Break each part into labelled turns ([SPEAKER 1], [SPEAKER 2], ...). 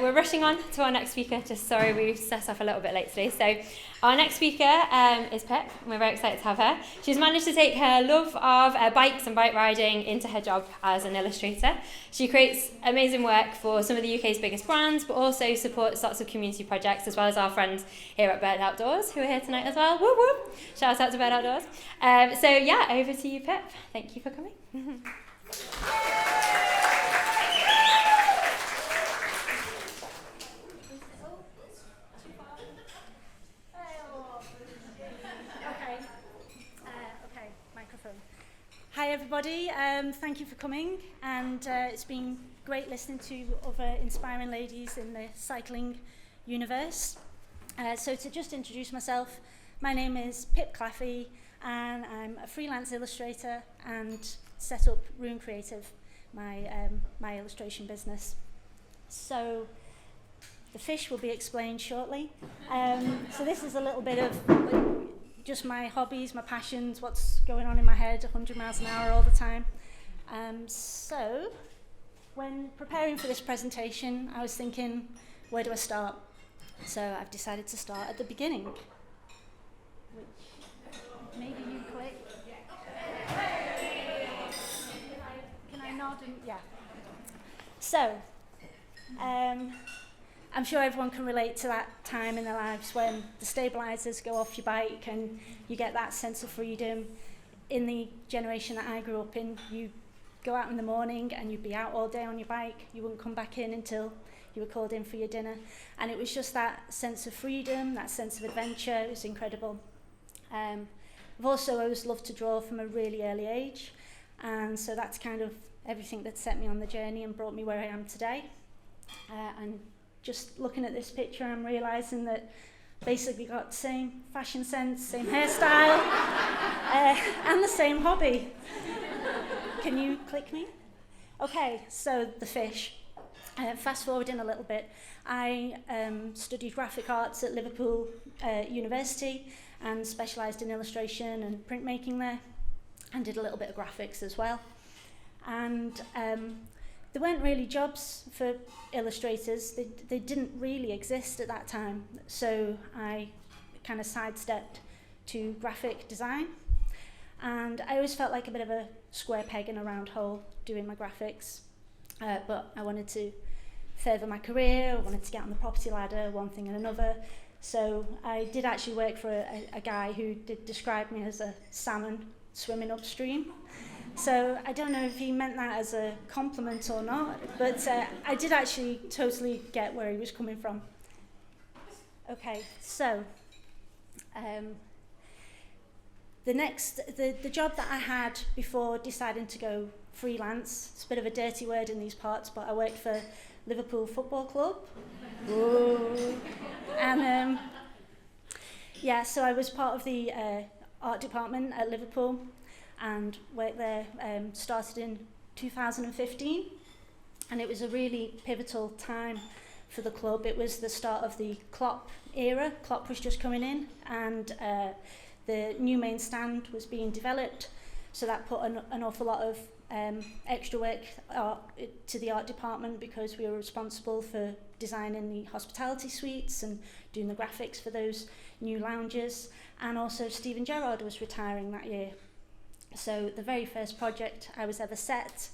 [SPEAKER 1] we're rushing on to our next speaker. Just sorry, we set off a little bit late today. So our next speaker is Pip, and we're very excited to have her. She's managed to take her love of bikes and bike riding into her job as an illustrator. She creates amazing work for some of the UK's biggest brands, but also supports lots of community projects, as well as our friends here at Bird Outdoors, who are here tonight as well. Whoop whoop! Shout out to Bird Outdoors. So yeah, over to you, Pip. Thank you for coming.
[SPEAKER 2] Hi everybody, thank you for coming, and it's been great listening to other inspiring ladies in the cycling universe. So to just introduce myself, my name is Pip Claffey and I'm a freelance illustrator and set up Rune Creative, my illustration business. So the fish will be explained shortly. So this is a little bit of just my hobbies, my passions, what's going on in my head 100 miles an hour all the time. So when preparing for this presentation, I was thinking, where do I start? So I've decided to start at the beginning, which maybe you click. Can I nod? Yeah. So, I'm sure everyone can relate to that time in their lives when the stabilisers go off your bike and you get that sense of freedom. In the generation that I grew up in, you go out in the morning and you'd be out all day on your bike. You wouldn't come back in until you were called in for your dinner. And it was just that sense of freedom, that sense of adventure. It was incredible. I've also always loved to draw from a really early age. And so that's kind of everything that set me on the journey and brought me where I am today. And just looking at this picture, I'm realising that basically got the same fashion sense, same hairstyle, and the same hobby. Can you click me? Okay, so the fish. Fast forwarding a little bit, I studied graphic arts at Liverpool University and specialised in illustration and printmaking there, and did a little bit of graphics as well. And there weren't really jobs for illustrators. They didn't really exist at that time. So I kind of sidestepped to graphic design. And I always felt like a bit of a square peg in a round hole doing my graphics. But I wanted to further my career, I wanted to get on the property ladder, one thing and another. So I did actually work for a guy who did describe me as a salmon swimming upstream. So I don't know if he meant that as a compliment or not, but I did actually totally get where he was coming from. Okay, so the job that I had before deciding to go freelance, it's a bit of a dirty word in these parts, but I worked for Liverpool Football Club. And yeah, so I was part of the art department at Liverpool and worked there, started in 2015, and it was a really pivotal time for the club. It was the start of the Klopp era. Klopp was just coming in, and the new main stand was being developed, so that put an awful lot of extra work to the art department, because we were responsible for designing the hospitality suites and doing the graphics for those new lounges. And also Steven Gerrard was retiring that year. So the very first project I was ever set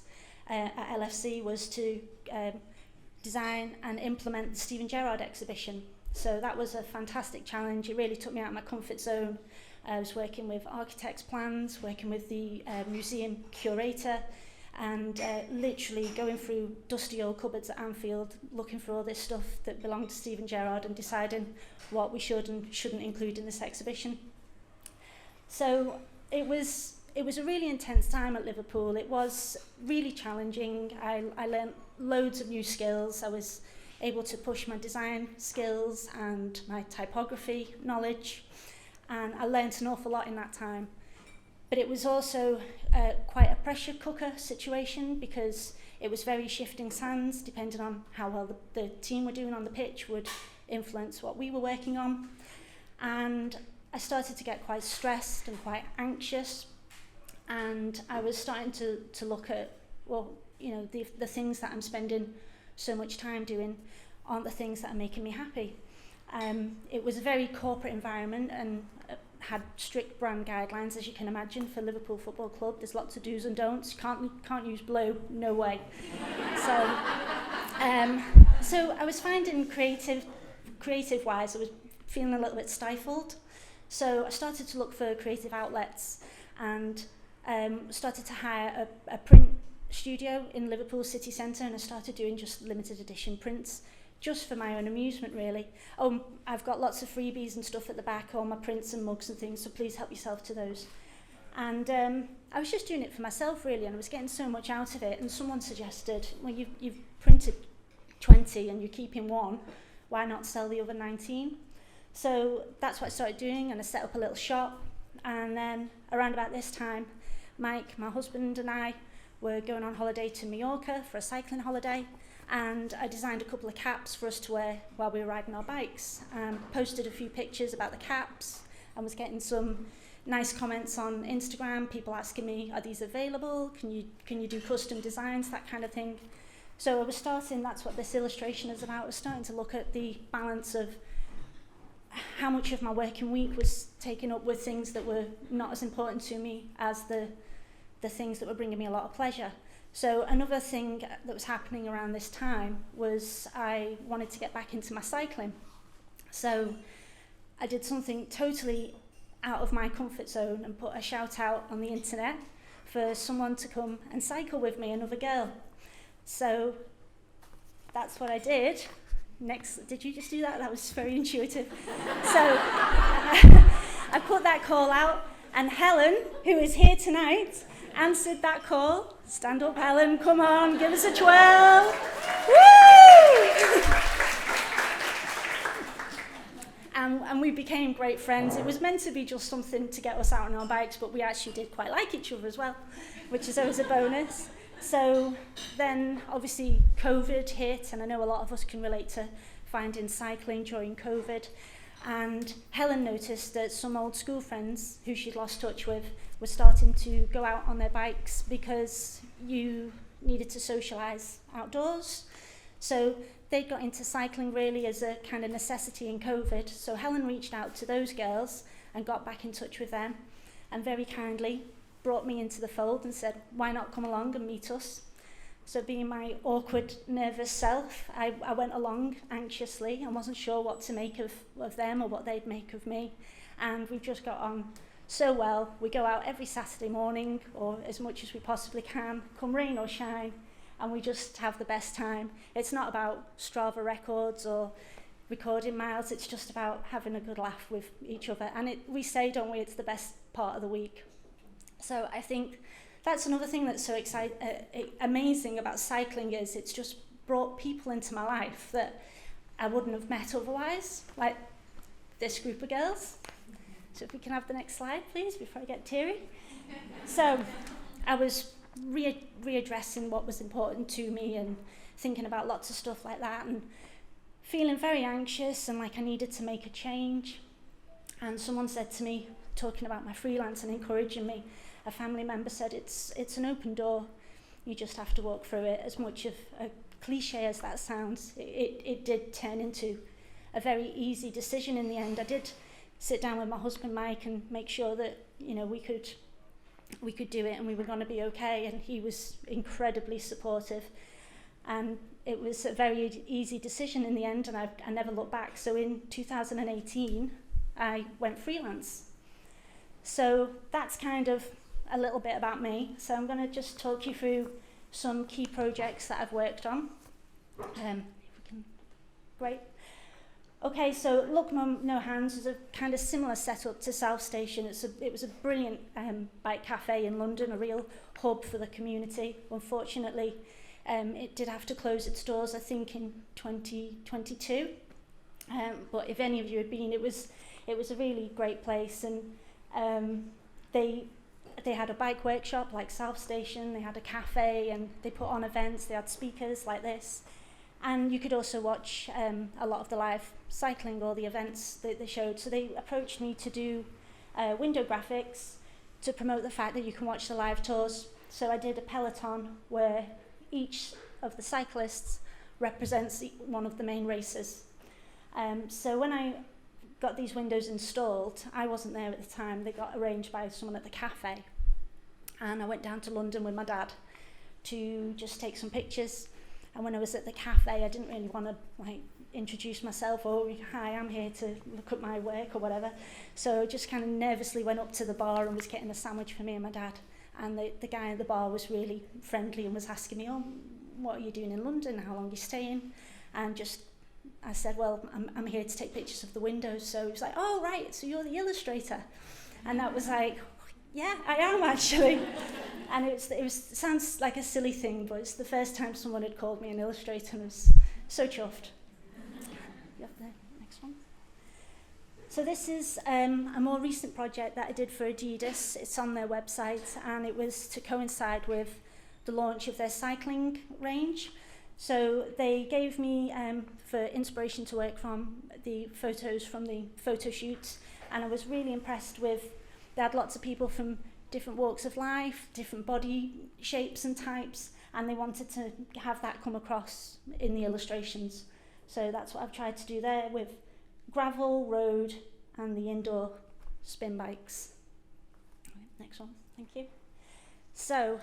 [SPEAKER 2] at LFC was to design and implement the Steven Gerrard exhibition. So that was a fantastic challenge. It really took me out of my comfort zone. I was working with architects' plans, working with the museum curator, and literally going through dusty old cupboards at Anfield, looking for all this stuff that belonged to Steven Gerrard and deciding what we should and shouldn't include in this exhibition. So it was a really intense time at Liverpool. It was really challenging. I learnt loads of new skills. I was able to push my design skills and my typography knowledge, and I learnt an awful lot in that time. But it was also quite a pressure cooker situation, because it was very shifting sands. Depending on how well the team were doing on the pitch would influence what we were working on. And I started to get quite stressed and quite anxious, and I was starting to look at, well, you know, the things that I'm spending so much time doing. aren't the things that are making me happy. It was a very corporate environment and had strict brand guidelines, as you can imagine, for Liverpool Football Club. There's lots of do's and don'ts. Can't use blue, no way. So I was finding creative-wise, I was feeling a little bit stifled. So I started to look for creative outlets and started to hire a print studio in Liverpool city centre, and I started doing just limited edition prints, just for my own amusement, really. Oh, I've got lots of freebies and stuff at the back, all my prints and mugs and things, so please help yourself to those. And I was just doing it for myself, really, and I was getting so much out of it, and someone suggested, well, you've printed 20 and you're keeping one, why not sell the other 19? So that's what I started doing, and I set up a little shop. And then around about this time, Mike, my husband, and I were going on holiday to Mallorca for a cycling holiday, and I designed a couple of caps for us to wear while we were riding our bikes. Posted a few pictures about the caps and was getting some nice comments on Instagram, people asking me, are these available? Can you do custom designs, that kind of thing. So I was starting, that's what this illustration is about, I was starting to look at the balance of how much of my working week was taken up with things that were not as important to me as the things that were bringing me a lot of pleasure. So another thing that was happening around this time was I wanted to get back into my cycling. So I did something totally out of my comfort zone and put a shout out on the internet for someone to come and cycle with me, another girl. So that's what I did. Next, did you just do that? That was very intuitive. So I put that call out, and Helen, who is here tonight, answered that call. Stand up, Helen, come on, give us a twirl. Woo! And we became great friends. It was meant to be just something to get us out on our bikes, but we actually did quite like each other as well, which is always a bonus. So then obviously COVID hit, and I know a lot of us can relate to finding cycling during COVID. And Helen noticed that some old school friends who she'd lost touch with were starting to go out on their bikes because you needed to socialise outdoors. So they got into cycling really as a kind of necessity in COVID. So Helen reached out to those girls and got back in touch with them, and very kindly brought me into the fold and said, why not come along and meet us? So being my awkward, nervous self, I went along anxiously and wasn't sure what to make of them or what they'd make of me. And we've just got on so well. We go out every Saturday morning, or as much as we possibly can, come rain or shine, and we just have the best time. It's not about Strava records or recording miles, it's just about having a good laugh with each other. And we say, don't we, it's the best part of the week. So I think that's another thing that's so amazing about cycling, is it's just brought people into my life that I wouldn't have met otherwise, like this group of girls. So if we can have the next slide, please, before I get teary. So I was readdressing what was important to me and thinking about lots of stuff like that, and feeling very anxious and like I needed to make a change. And someone said to me, talking about my freelance and encouraging me, a family member said, it's an open door, you just have to walk through it. As much of a cliche as that sounds, it did turn into a very easy decision in the end. I did sit down with my husband Mike and make sure that, you know, we could do it and we were going to be okay, and he was incredibly supportive, and it was a very easy decision in the end, and I never looked back. So in 2018 I went freelance. So that's kind of a little bit about me. So I'm going to just talk you through some key projects that I've worked on. If we can, great. Okay, so Look Mum No Hands is a kind of similar setup to South Station. It was a brilliant bike cafe in London, a real hub for the community. Unfortunately, it did have to close its doors, I think, in 2022. But if any of you had been, it was a really great place, and they had a bike workshop like South Station, they had a cafe, and they put on events, they had speakers like this. And you could also watch a lot of the live cycling or the events that they showed. So they approached me to do window graphics to promote the fact that you can watch the live tours. So I did a peloton where each of the cyclists represents one of the main races. So when I got these windows installed, I wasn't there at the time. They got arranged by someone at the cafe. And I went down to London with my dad to just take some pictures. And when I was at the cafe, I didn't really want to introduce myself, or hi, I'm here to look at my work or whatever. So I just kind of nervously went up to the bar and was getting a sandwich for me and my dad. And the guy at the bar was really friendly and was asking me, oh, what are you doing in London? How long are you staying? And I said, well, I'm here to take pictures of the windows. So he was like, oh, right, so you're the illustrator. And that was like, yeah, I am actually. And it sounds like a silly thing, but it's the first time someone had called me an illustrator, and I was so chuffed. You have the next one. So this is a more recent project that I did for Adidas. It's on their website, and it was to coincide with the launch of their cycling range. So they gave me, for inspiration to work from, the photos from the photo shoots, and I was really impressed with, they had lots of people from different walks of life, different body shapes and types, and they wanted to have that come across in the illustrations. So that's what I've tried to do there with gravel, road, and the indoor spin bikes. Next one, thank you. So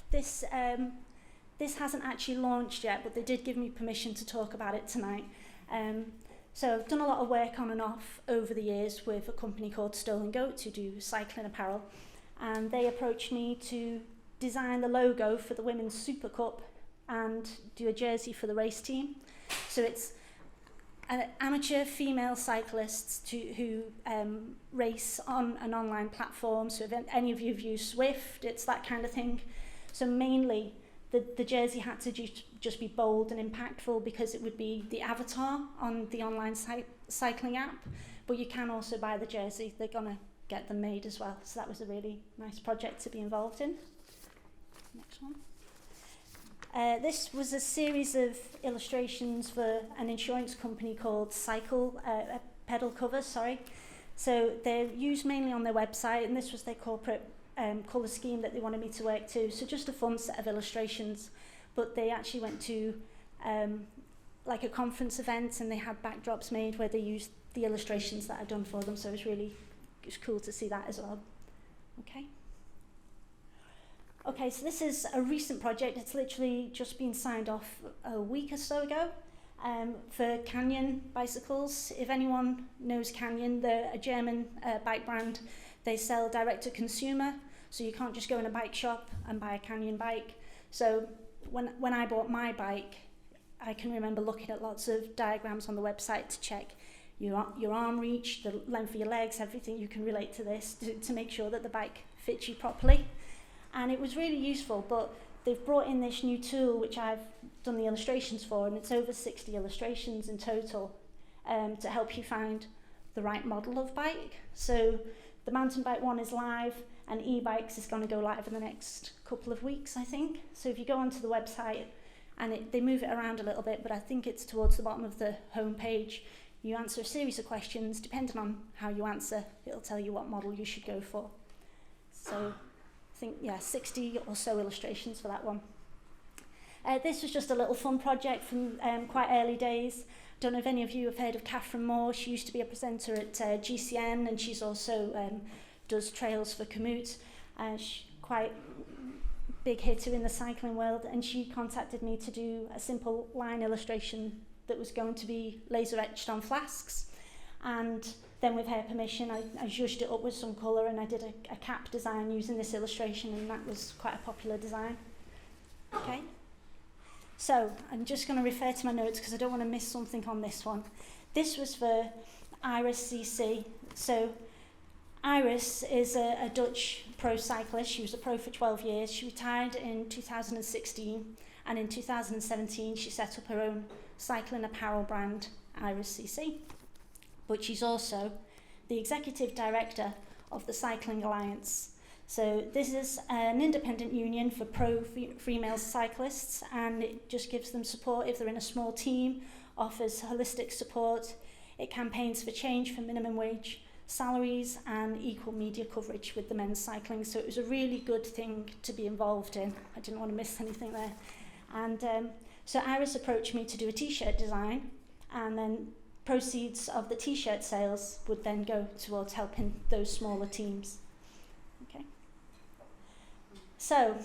[SPEAKER 2] this hasn't actually launched yet, but they did give me permission to talk about it tonight. So I've done a lot of work on and off over the years with a company called Stolen Goat who do cycling apparel, and they approached me to design the logo for the Women's Super Cup and do a jersey for the race team. So it's amateur female cyclists who race on an online platform. So if any of you have used Swift, it's that kind of thing. So mainly the jersey had to just be bold and impactful because it would be the avatar on the online cycling app, but you can also buy the jersey. They're going to get them made as well. So that was a really nice project to be involved in. Next one. This was a series of illustrations for an insurance company called Pedal Cover, sorry. So they're used mainly on their website, and this was their corporate colour scheme that they wanted me to work to. So just a fun set of illustrations, but they actually went to like a conference event, and they had backdrops made where they used the illustrations that I'd done for them. So it was cool to see that as well. Okay, so this is a recent project. It's literally just been signed off a week or so ago for Canyon bicycles. If anyone knows Canyon, they're a German bike brand. They sell direct to consumer, so you can't just go in a bike shop and buy a Canyon bike. So when I bought my bike, I can remember looking at lots of diagrams on the website to check your arm reach, the length of your legs, everything you can relate to this to make sure that the bike fits you properly. And it was really useful, but they've brought in this new tool which I've done the illustrations for, and it's over 60 illustrations in total to help you find the right model of bike. So the mountain bike one is live, and e-bikes is going to go live in the next couple of weeks, I think. So if you go onto the website, and they move it around a little bit, but I think it's towards the bottom of the home page, you answer a series of questions. Depending on how you answer, it'll tell you what model you should go for. So I think, 60 or so illustrations for that one. This was just a little fun project from quite early days. Don't know if any of you have heard of Catherine Moore. She used to be a presenter at GCN, and she's also does trails for Komoot. She's quite big hitter in the cycling world, and she contacted me to do a simple line illustration that was going to be laser etched on flasks. And then with her permission, I zhuzhed it up with some colour, and I did a cap design using this illustration, and that was quite a popular design. Okay. So I'm just going to refer to my notes because I don't want to miss something on this one. This was for Iris CC. So Iris is a Dutch pro cyclist. She was a pro for 12 years. She retired in 2016, and in 2017 she set up her own cycling apparel brand, Iris CC. But she's also the executive director of the Cycling Alliance. So this is an independent union for pro female cyclists, and it just gives them support if they're in a small team, offers holistic support. It campaigns for change for minimum wage salaries and equal media coverage with the men's cycling. So it was a really good thing to be involved in. I didn't want to miss anything there. And So Iris approached me to do a t-shirt design, and then proceeds of the t-shirt sales would then go towards helping those smaller teams. Okay. So,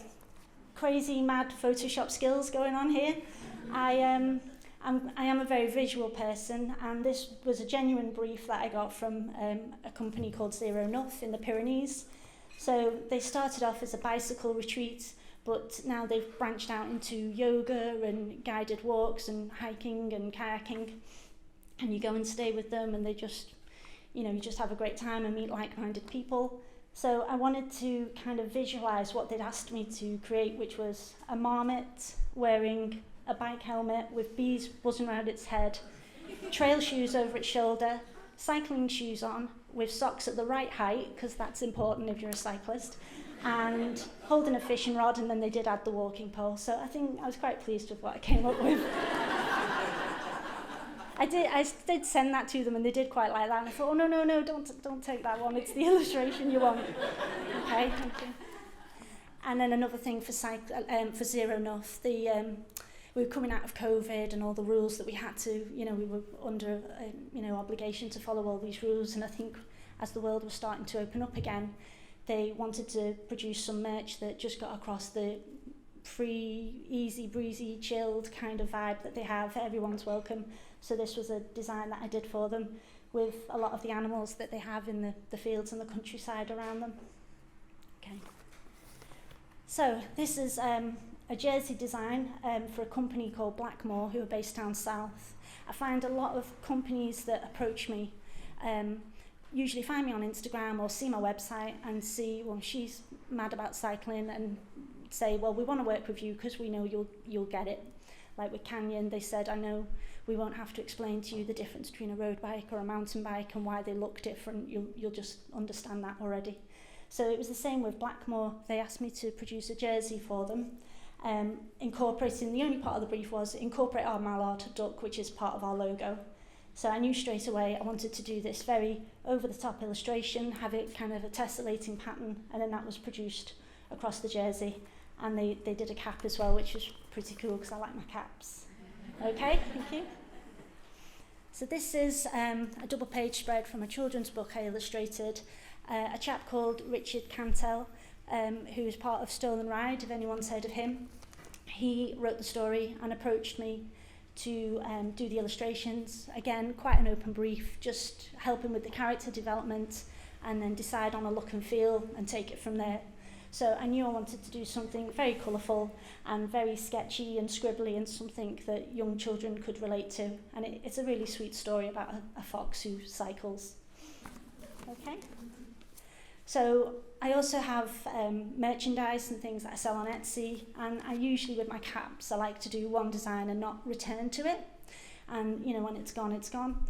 [SPEAKER 2] crazy, mad Photoshop skills going on here. I am a very visual person, and this was a genuine brief that I got from a company called Zero Nuff in the Pyrenees. So they started off as a bicycle retreat, but now they've branched out into yoga and guided walks and hiking and kayaking. And you go and stay with them, and they just, you just have a great time and meet like-minded people. So I wanted to kind of visualize what they'd asked me to create, which was a marmot wearing a bike helmet with bees buzzing around its head, trail shoes over its shoulder, cycling shoes on with socks at the right height, because that's important if you're a cyclist, and holding a fishing rod, and then they did add the walking pole. So I think I was quite pleased with what I came up with. I did send that to them, and they did quite like that, and I thought, oh, no, don't take that one, it's the illustration you want. Okay, thank you. And then another thing for Zero Nuff, we were coming out of COVID and all the rules that we had to, we were under, obligation to follow all these rules, and I think as the world was starting to open up again, they wanted to produce some merch that just got across the free, easy, breezy, chilled kind of vibe that they have. Everyone's welcome. So this was a design that I did for them with a lot of the animals that they have in the fields and the countryside around them. Okay. So this is a jersey design for a company called Blackmore, who are based down south. I find a lot of companies that approach me usually find me on Instagram or see my website and see, well, she's mad about cycling, and say, well, we want to work with you because we know you'll get it. Like with Canyon, they said, I know we won't have to explain to you the difference between a road bike or a mountain bike and why they look different. You'll just understand that already. So it was the same with Blackmore. They asked me to produce a jersey for them, incorporating, the only part of the brief was incorporate our mallard duck, which is part of our logo. So I knew straight away I wanted to do this very over-the-top illustration, have it kind of a tessellating pattern, and then that was produced across the jersey. And they did a cap as well, which was pretty cool because I like my caps. Okay, thank you. So this is a double-page spread from a children's book I illustrated. A chap called Richard Cantell, who is part of Stolen Ride, if anyone's heard of him. He wrote the story and approached me to do the illustrations. Again, quite an open brief, just helping with the character development and then decide on a look and feel and take it from there. So I knew I wanted to do something very colourful and very sketchy and scribbly, and something that young children could relate to. And it's a really sweet story about a fox who cycles. Okay. So I also have merchandise and things that I sell on Etsy, and I usually, with my caps, I like to do one design and not return to it. And when it's gone, it's gone.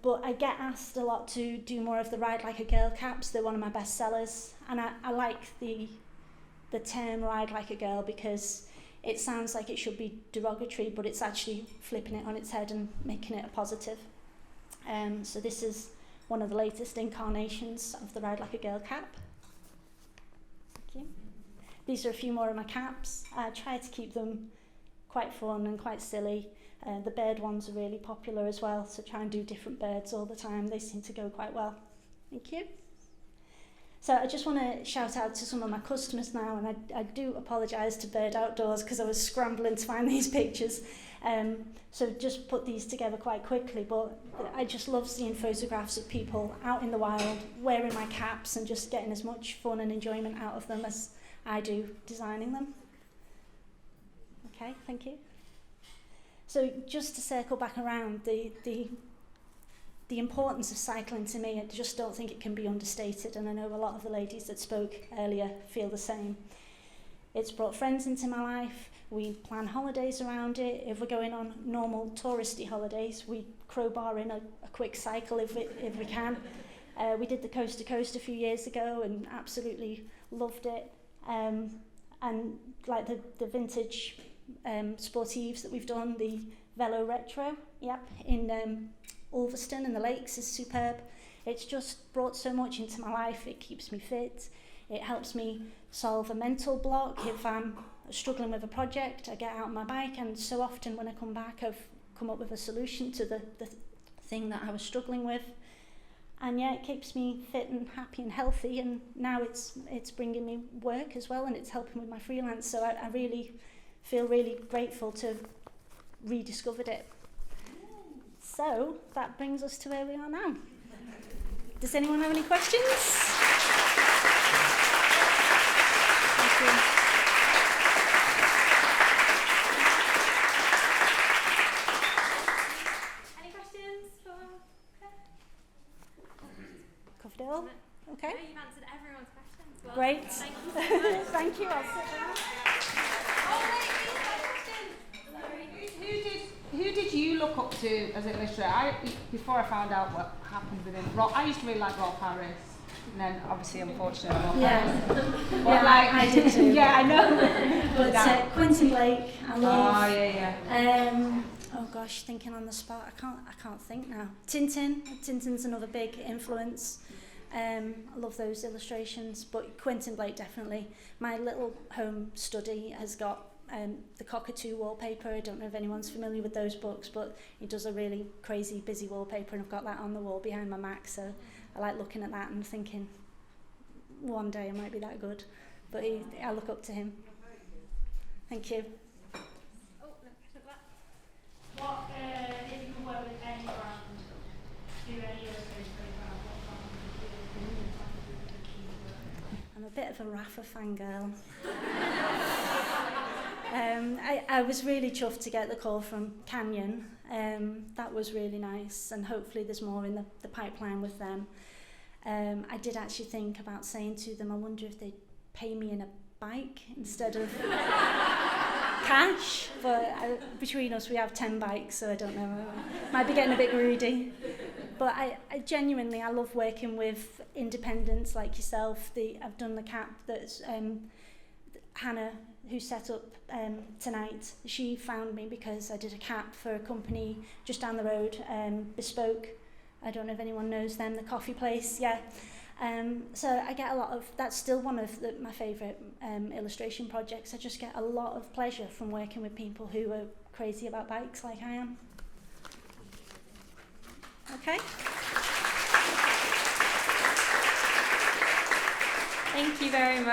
[SPEAKER 2] But I get asked a lot to do more of the Ride Like a Girl caps. They're one of my best sellers, and I like the term Ride Like a Girl because it sounds like it should be derogatory, but it's actually flipping it on its head and making it a positive. So this is one of the latest incarnations of the Ride Like a Girl cap. Thank you. These are a few more of my caps. I try to keep them quite fun and quite silly. The bird ones are really popular as well, so try and do different birds all the time. They seem to go quite well. Thank you. So I just want to shout out to some of my customers now, and I do apologise to Bird Outdoors because I was scrambling to find these pictures. So just put these together quite quickly, but I just love seeing photographs of people out in the wild wearing my caps and just getting as much fun and enjoyment out of them as I do designing them. Okay, thank you. So just to circle back around, the importance of cycling to me, I just don't think it can be understated, and I know a lot of the ladies that spoke earlier feel the same. It's brought friends into my life. We plan holidays around it. If we're going on normal touristy holidays, we crowbar in a quick cycle if we can. We did the Coast to Coast a few years ago and absolutely loved it. And like the vintage sportives that we've done, the Velo Retro, in Ulverston and the Lakes is superb. It's just brought so much into my life. It keeps me fit. It helps me solve a mental block. If I'm struggling with a project, I get out on my bike, and so often when I come back, I've come up with a solution to the thing that I was struggling with. And yeah, it keeps me fit and happy and healthy, and now it's bringing me work as well, and it's helping with my freelance. So I really feel really grateful to have rediscovered it. So that brings us to where we are now. Does anyone have any questions? Thank you.
[SPEAKER 1] Any questions for
[SPEAKER 2] Covered it all? Okay.
[SPEAKER 1] No, you've answered everyone's questions. Well,
[SPEAKER 2] Great.
[SPEAKER 1] Thank you so much.
[SPEAKER 2] Thank you. I'll sit down.
[SPEAKER 3] Who did you look up to as an illustrator? Before I found out what happened with him, I used to really like Rolf Harris, and then obviously, unfortunately, Rolf Harris.
[SPEAKER 2] Yeah,
[SPEAKER 3] But like,
[SPEAKER 2] I did too.
[SPEAKER 3] yeah, I know.
[SPEAKER 2] But Quentin Blake, I love.
[SPEAKER 3] Oh yeah.
[SPEAKER 2] Oh gosh, thinking on the spot, I can't think now. Tintin's another big influence. I love those illustrations, but Quentin Blake definitely. My little home study has got the Cockatoo wallpaper. I don't know if anyone's familiar with those books, but he does a really crazy busy wallpaper, and I've got that on the wall behind my Mac, so I like looking at that and thinking one day I might be that good, but I look up to him. Thank you.
[SPEAKER 4] What, if you could work with any brand, do any illustration for any brand, what brand would you
[SPEAKER 2] I'm a bit of a Rafa fangirl. I was really chuffed to get the call from Canyon. That was really nice, and hopefully there's more in the pipeline with them. I did actually think about saying to them, I wonder if they'd pay me in a bike instead of cash, but between us we have 10 bikes, so I don't know, might be getting a bit greedy. But I genuinely, I love working with independents like yourself. I've done the cap that's Hannah, who set up tonight. She found me because I did a cap for a company just down the road, Bespoke. I don't know if anyone knows them, the coffee place, yeah. So I get a lot of, that's still one of my favourite illustration projects. I just get a lot of pleasure from working with people who are crazy about bikes like I am. Okay.
[SPEAKER 1] Thank you very much.